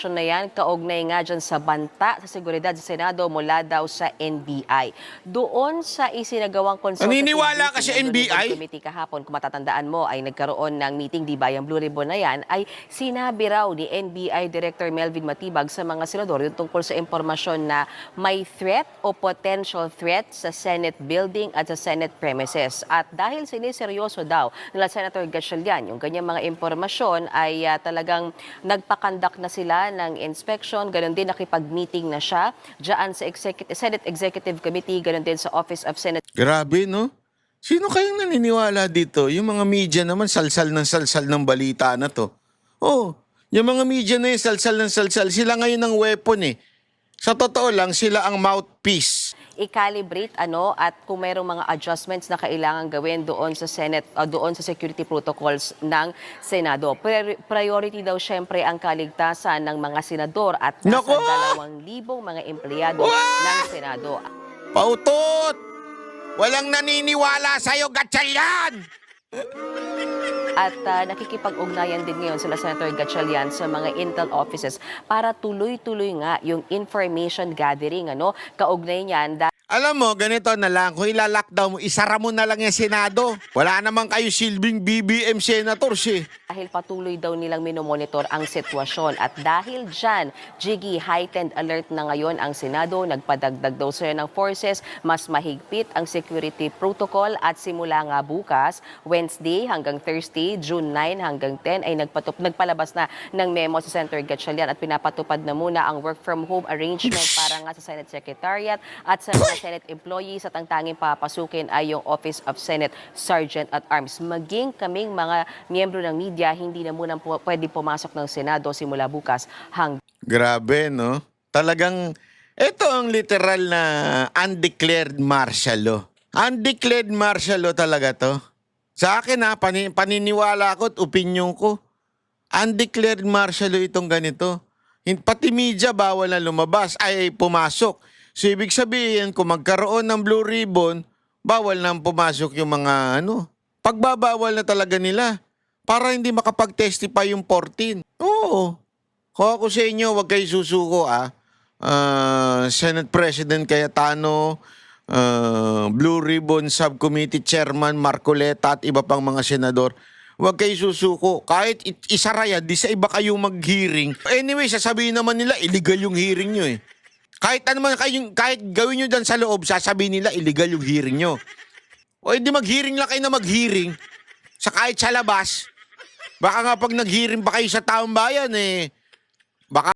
impormasyon na yan, kaugnay nga dyan sa banta sa seguridad sa Senado mula daw sa NBI. Doon sa isinagawang consultative Naniniwala ka sa meeting ng Blue Ribbon NBI? Committee kahapon, kung matatandaan mo, ay nagkaroon ng meeting, di ba, yung Blue Ribbon na yan, ay sinabi raw ni NBI Director Melvin Matibag sa mga senador yung tungkol sa impormasyon na may threat o potential threat sa Senate building at sa Senate premises. At dahil siniseryoso daw nila Senator Gatchalian yung kanyang mga impormasyon, ay talagang nagpakandak na sila ng inspection, ganoon din nakipag-meeting na siya diyan sa Senate Executive Committee, ganoon din sa Office of Senate. Grabe, no? Sino kayang naniniwala dito? Yung mga media naman, salsal ng balita na to. Oh, yung mga media na yung salsal ng salsal, sila ngayon ang weapon eh. Sa totoo lang, sila ang mouthpiece. I-calibrate at kung mayroong mga adjustments na kailangan gawin doon sa Senate, doon sa security protocols ng Senado. Priority daw syempre ang kaligtasan ng mga senador at nasa 2,000 mga empleyado ng Senado. Pautot! Walang naniniwala sa'yo, Gatchalian! At nakikipag-ugnayan din ngayon sila Senator Gatchalian sa mga intel offices para tuloy-tuloy nga yung information gathering. Kaugnay niyan. Alam mo, ganito na lang, kung ilalockdown mo, isara mo na lang yung Senado. Wala naman kayo silbing BBM senators eh. Dahil patuloy daw nilang minomonitor ang sitwasyon. At dahil dyan, Jiggy, heightened alert na ngayon ang Senado. Nagpadagdag daw sila ng forces, mas mahigpit ang security protocol at simula nga bukas, Wednesday hanggang Thursday, June 9 hanggang 10, ay nagpalabas na ng memo sa Senator Gatchalian at pinapatupad na muna ang work from home arrangement para nga sa Senate Secretariat at sa mga Senate employees, at ang tanging papasukin ay yung Office of Senate Sergeant at Arms. Maging kaming mga miyembro ng media, hindi na muna pwede pumasok ng Senado simula bukas hanggang... Grabe, no? Talagang, ito ang literal na undeclared martial law. Undeclared martial law talaga to. Sa akin paniniwala ko at opinion ko, undeclared martial law itong ganito. Pati media bawal na lumabas, ay pumasok. So, ibig sabihin, kung magkaroon ng Blue Ribbon, bawal na pumasok yung mga pagbabawal na talaga nila para hindi makapag-testify yung 14. Oo. Kung ako sa inyo, huwag kayo susuko Senate President Cayetano, Blue Ribbon Subcommittee Chairman Marcoleta at iba pang mga senador, huwag kayo susuko. Kahit isara yan, di sa iba kayong mag-hearing. Anyway, sasabihin naman nila, illegal yung hearing nyo eh. Kahit kahit gawin nyo dyan sa loob, sasabihin nila, illegal yung hearing nyo. O hindi mag-hearing lang kayo na mag-hearing. Sa kahit sa labas. Baka nga pag nag-hearing pa kayo sa taong bayan baka